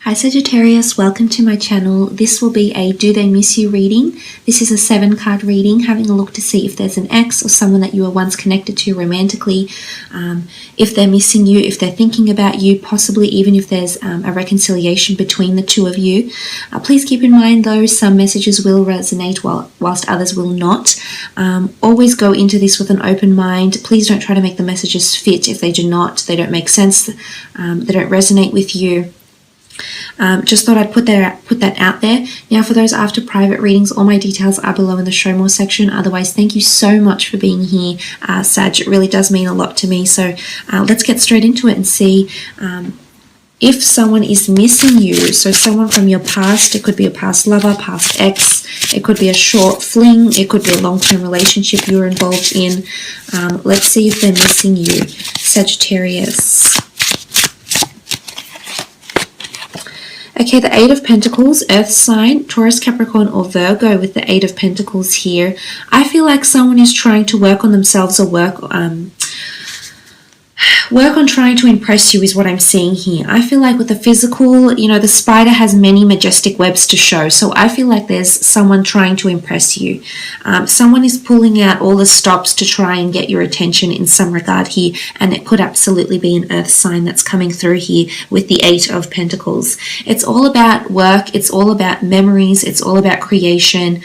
Hi Sagittarius, welcome to my channel. This will be a Do They Miss You reading. This is a 7-card reading, having a look to see if there's an ex or someone that you were once connected to romantically, if they're missing you, if they're thinking about you, possibly even if there's a reconciliation between the two of you. Please keep in mind though, some messages will resonate whilst others will not. Always go into this with an open mind. Please don't try to make the messages fit if they do not. They don't make sense. They don't resonate with you. Just thought I'd put that out there. Now for those after private readings, all my details are below in the show more section. Otherwise, thank you so much for being here, Sag. It really does mean a lot to me. So let's get straight into it and see if someone is missing you. So someone from your past, it could be a past lover, past ex, it could be a short fling, it could be a long-term relationship you're involved in. Let's see if they're missing you, Sagittarius. Okay, the Eight of Pentacles, Earth sign, Taurus, Capricorn, or Virgo with the Eight of Pentacles here. I feel like someone is trying to work on themselves or work on trying to impress you is what I'm seeing here. I feel like with the physical, you know, the spider has many majestic webs to show. So I feel like there's someone trying to impress you. Someone is pulling out all the stops to try and get your attention in some regard here. And it could absolutely be an earth sign that's coming through here with the Eight of Pentacles. It's all about work. It's all about memories. It's all about creation.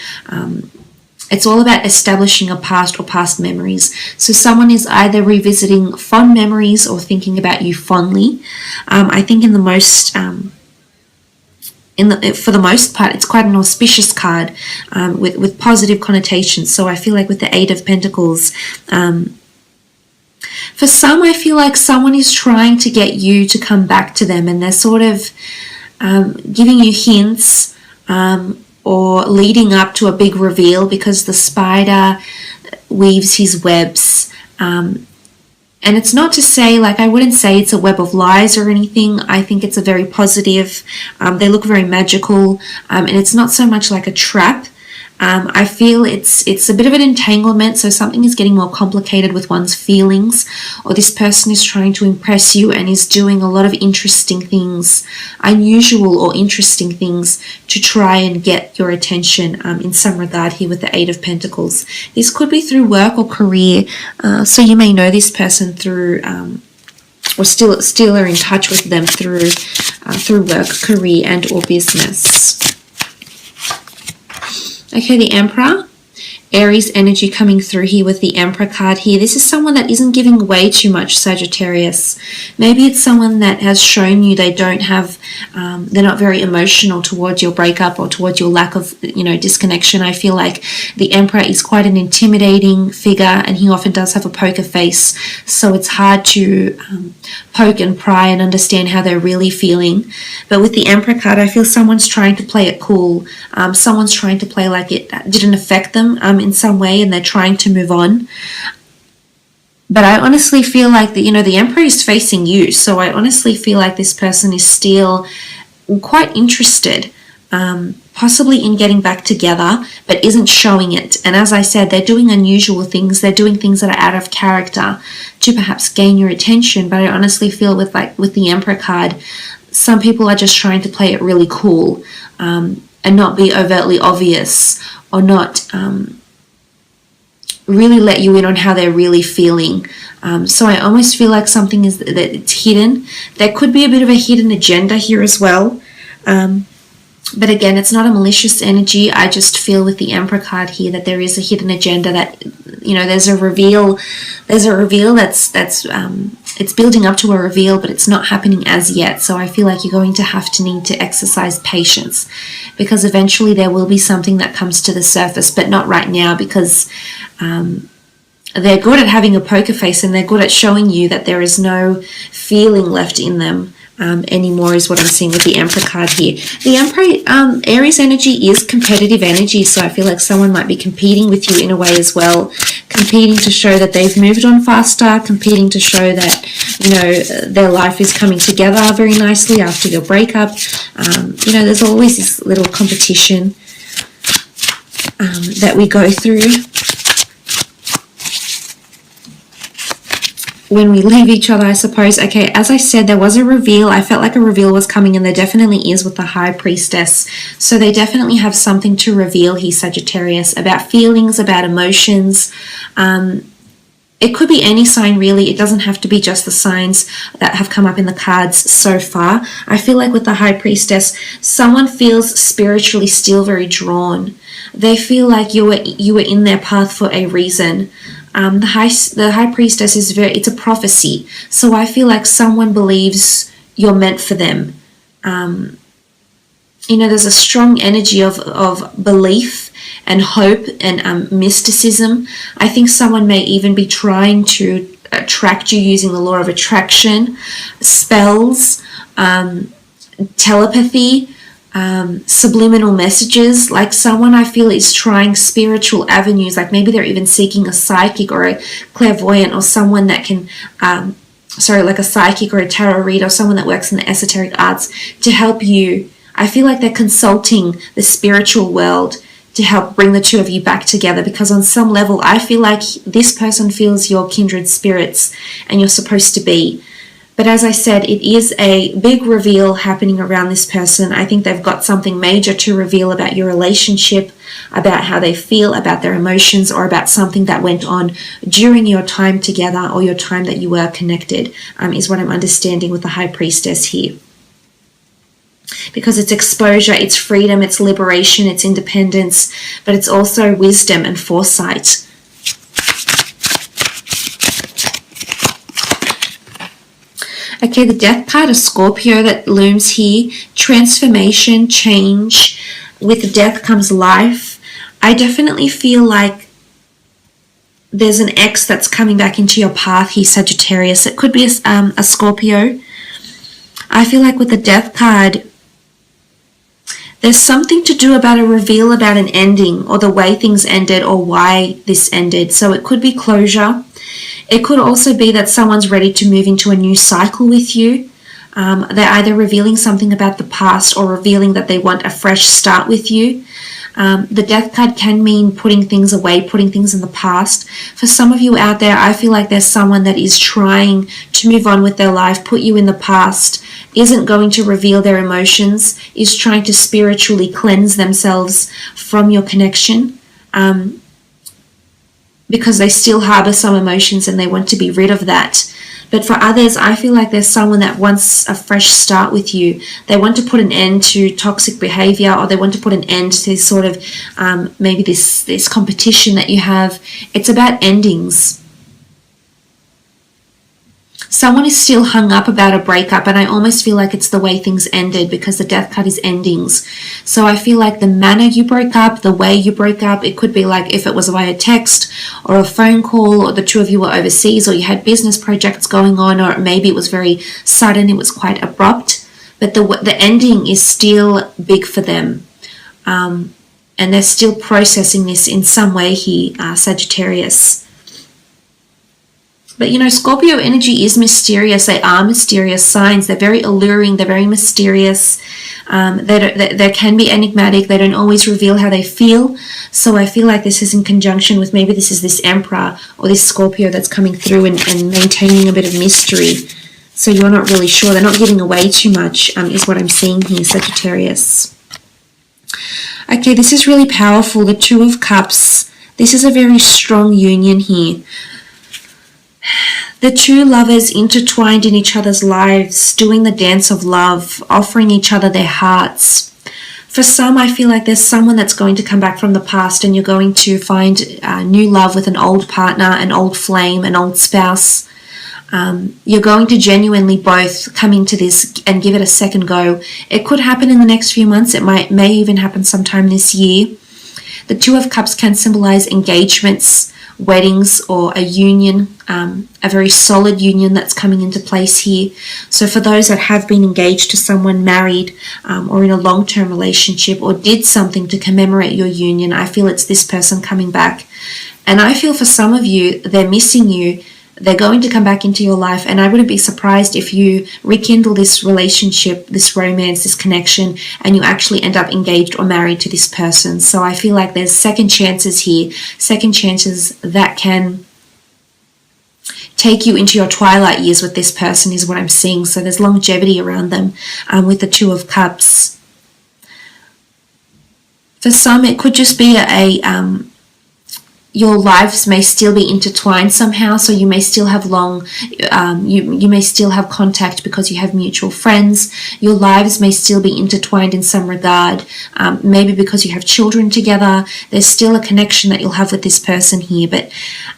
It's all about establishing a past or past memories. So someone is either revisiting fond memories or thinking about you fondly. I think for the most part, it's quite an auspicious card with positive connotations. So I feel like with the Eight of Pentacles, for some, I feel like someone is trying to get you to come back to them, and they're sort of giving you hints, or leading up to a big reveal, because the spider weaves his webs. And it's not to say, like, I wouldn't say it's a web of lies or anything. I think it's a very positive, they look very magical, and it's not so much like a trap. I feel it's a bit of an entanglement, so something is getting more complicated with one's feelings, or this person is trying to impress you and is doing a lot of interesting things, unusual or interesting things to try and get your attention in some regard here with the Eight of Pentacles. This could be through work or career, so you may know this person through or still are in touch with them through work, career, and or business. Okay, the Emperor, Aries energy coming through here with the Emperor card here. This is someone that isn't giving away too much, Sagittarius. Maybe it's someone that has shown you they don't have, they're not very emotional towards your breakup or towards your lack of, disconnection. I feel like the Emperor is quite an intimidating figure, and he often does have a poker face. So it's hard to poke and pry and understand how they're really feeling. But with the Emperor card, I feel someone's trying to play it cool. Someone's trying to play like it didn't affect them in some way, and they're trying to move on. But I honestly feel like the Emperor is facing you, so I honestly feel like this person is still quite interested, possibly in getting back together, but isn't showing it. And as I said, they're doing unusual things. They're doing things that are out of character to perhaps gain your attention. But I honestly feel with the Emperor card, some people are just trying to play it really cool, and not be overtly obvious, or not really let you in on how they're really feeling. So I almost feel like something is that it's hidden. There could be a bit of a hidden agenda here as well. But again, it's not a malicious energy. I just feel with the Emperor card here that there is a hidden agenda, that there's a reveal that's it's building up to a reveal, but it's not happening as yet. So I feel like you're going to need to exercise patience, because eventually there will be something that comes to the surface, but not right now, because they're good at having a poker face, and they're good at showing you that there is no feeling left in them anymore, is what I'm seeing with the Emperor card here. The Emperor, Aries energy is competitive energy, so I feel like someone might be competing with you in a way as well, competing to show that they've moved on faster, competing to show that their life is coming together very nicely after your breakup. There's always this little competition that we go through. when we leave each other, I suppose. Okay, as I said, there was a reveal. I felt like a reveal was coming, and there definitely is with the High Priestess. So they definitely have something to reveal here, Sagittarius, about feelings, about emotions. It could be any sign, really. It doesn't have to be just the signs that have come up in the cards so far. I feel like with the High Priestess, someone feels spiritually still very drawn. They feel like you were in their path for a reason. The High Priestess it's a prophecy. So I feel like someone believes you're meant for them. There's a strong energy of belief and hope and mysticism. I think someone may even be trying to attract you using the law of attraction, spells, telepathy, subliminal messages. Like someone I feel is trying spiritual avenues, like maybe they're even seeking a psychic or a clairvoyant or someone that can like a psychic or a tarot reader or someone that works in the esoteric arts to help you. I feel like they're consulting the spiritual world to help bring the two of you back together, because on some level I feel like this person feels your kindred spirits and you're supposed to be. But as I said, it is a big reveal happening around this person. I think they've got something major to reveal about your relationship, about how they feel, about their emotions, or about something that went on during your time together or your time that you were connected, is what I'm understanding with the High Priestess here. Because it's exposure, it's freedom, it's liberation, it's independence, but it's also wisdom and foresight. Okay, the Death card, a Scorpio that looms here. Transformation, change. With death comes life. I definitely feel like there's an ex that's coming back into your path here, Sagittarius. It could be a Scorpio. I feel like with the Death card, there's something to do about a reveal about an ending or the way things ended or why this ended. So it could be closure. It could also be that someone's ready to move into a new cycle with you. They're either revealing something about the past or revealing that they want a fresh start with you. The Death card can mean putting things away, putting things in the past. For some of you out there, I feel like there's someone that is trying to move on with their life, put you in the past, isn't going to reveal their emotions, is trying to spiritually cleanse themselves from your connection, because they still harbor some emotions and they want to be rid of that. But for others, I feel like there's someone that wants a fresh start with you. They want to put an end to toxic behavior, or they want to put an end to this sort of maybe this competition that you have. It's about endings. Someone is still hung up about a breakup, and I almost feel like it's the way things ended, because the Death card is endings. So I feel like the manner you broke up, the way you broke up, it could be like if it was via text or a phone call, or the two of you were overseas, or you had business projects going on, or maybe it was very sudden, it was quite abrupt. But the ending is still big for them. And they're still processing this in some way here, Sagittarius. But Scorpio energy is mysterious. They are mysterious signs. They're very alluring. They're very mysterious. They can be enigmatic. They don't always reveal how they feel. So I feel like this is in conjunction with maybe this is this Emperor or this Scorpio that's coming through and maintaining a bit of mystery. So you're not really sure. They're not giving away too much, is what I'm seeing here, Sagittarius. Okay, this is really powerful. The Two of Cups. This is a very strong union here. The two lovers intertwined in each other's lives, doing the dance of love, offering each other their hearts. For some, I feel like there's someone that's going to come back from the past, and you're going to find new love with an old partner, an old flame, an old spouse. You're going to genuinely both come into this and give it a second go. It could happen in the next few months. It may even happen sometime this year. The Two of Cups can symbolize engagements, weddings, or a union, a very solid union that's coming into place here. So for those that have been engaged to someone, married, or in a long-term relationship, or did something to commemorate your union, I feel it's this person coming back. And I feel for some of you, they're missing you. They're going to come back into your life, and I wouldn't be surprised if you rekindle this relationship, this romance, this connection, and you actually end up engaged or married to this person. So I feel like there's second chances here, second chances that can take you into your twilight years with this person is what I'm seeing. So there's longevity around them with the Two of Cups. For some, it could just be your lives may still be intertwined somehow, so you may still have you may still have contact because you have mutual friends. Your lives may still be intertwined in some regard, maybe because you have children together. There's still a connection that you'll have with this person here, but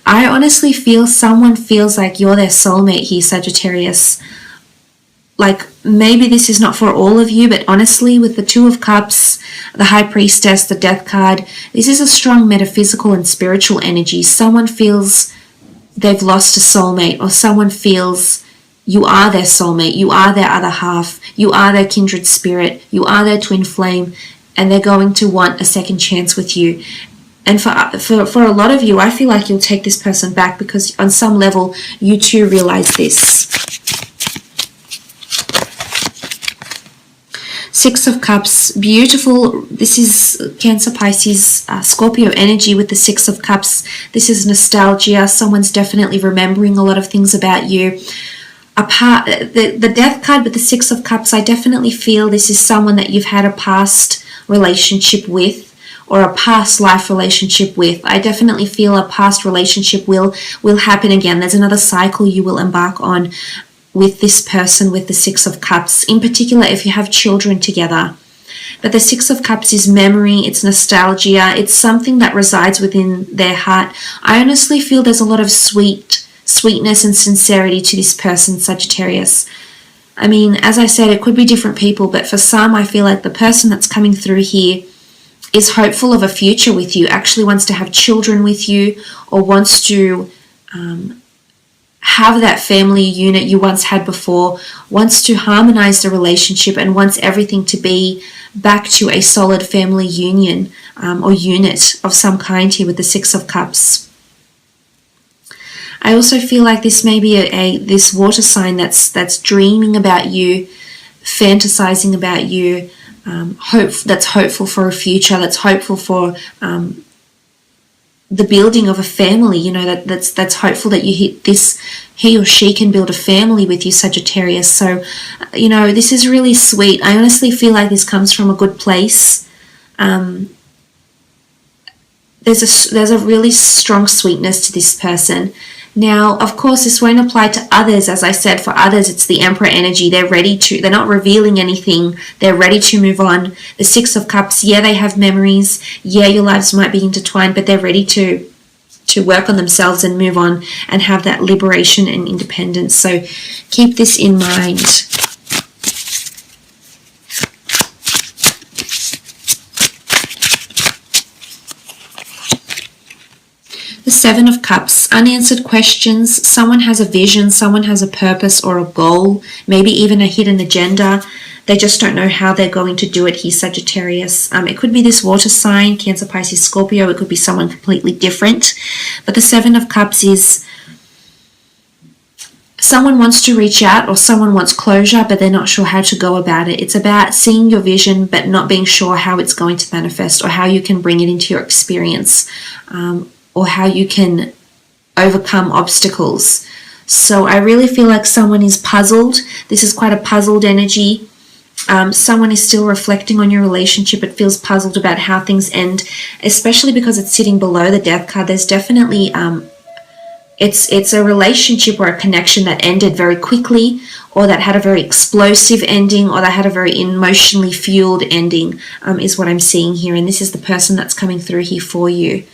I honestly feel someone feels like you're their soulmate here, Sagittarius. Like, maybe this is not for all of you, but honestly, with the Two of Cups, the High Priestess, the Death card, this is a strong metaphysical and spiritual energy. Someone feels they've lost a soulmate, or someone feels you are their soulmate, you are their other half, you are their kindred spirit, you are their twin flame, and they're going to want a second chance with you. And for a lot of you, I feel like you'll take this person back because on some level, you too realize this. Six of Cups, beautiful. This is Cancer, Pisces, Scorpio energy with the Six of Cups. This is nostalgia. Someone's definitely remembering a lot of things about you. The Death card with the Six of Cups, I definitely feel this is someone that you've had a past relationship with, or a past life relationship with. I definitely feel a past relationship will happen again. There's another cycle you will embark on with this person with the Six of Cups, in particular if you have children together. But the Six of Cups is memory, it's nostalgia, it's something that resides within their heart. I honestly feel there's a lot of sweetness and sincerity to this person, Sagittarius. I mean, as I said, it could be different people, but for some, I feel like the person that's coming through here is hopeful of a future with you, actually wants to have children with you, or wants to have that family unit you once had before, wants to harmonize the relationship, and wants everything to be back to a solid family union or unit of some kind here with the Six of Cups. I also feel like this may be this water sign that's dreaming about you, fantasizing about you, that's hopeful for a future, that's hopeful for the building of a family, you know, that's hopeful that he or she can build a family with you, Sagittarius. So, you know, this is really sweet. I honestly feel like this comes from a good place. There's a really strong sweetness to this person. Now, of course, this won't apply to others. As I said, for others, it's the Emperor energy. They're not revealing anything. They're ready to move on. The Six of Cups, yeah, they have memories. Yeah, your lives might be intertwined, but they're ready to work on themselves and move on and have that liberation and independence. So keep this in mind. The Seven of Cups, unanswered questions. Someone has a vision, someone has a purpose or a goal, maybe even a hidden agenda. They just don't know how they're going to do it here, Sagittarius. It could be this water sign, Cancer, Pisces, Scorpio. It could be someone completely different. But the Seven of Cups is someone wants to reach out, or someone wants closure, but they're not sure how to go about it. It's about seeing your vision, but not being sure how it's going to manifest or how you can bring it into your experience. Or how you can overcome obstacles. So I really feel like someone is puzzled. This is quite a puzzled energy. Someone is still reflecting on your relationship. It feels puzzled about how things end, especially because it's sitting below the Death card. There's definitely, it's a relationship or a connection that ended very quickly, or that had a very explosive ending, or that had a very emotionally fueled ending, is what I'm seeing here. And this is the person that's coming through here for you.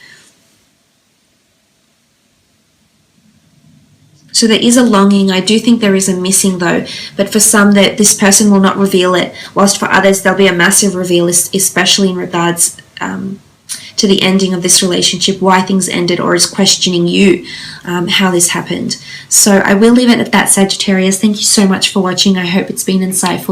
So there is a longing. I do think there is a missing though, but for some that this person will not reveal it, whilst for others there'll be a massive reveal, especially in regards to the ending of this relationship, why things ended, or is questioning you how this happened. So I will leave it at that, Sagittarius. Thank you so much for watching. I hope it's been insightful.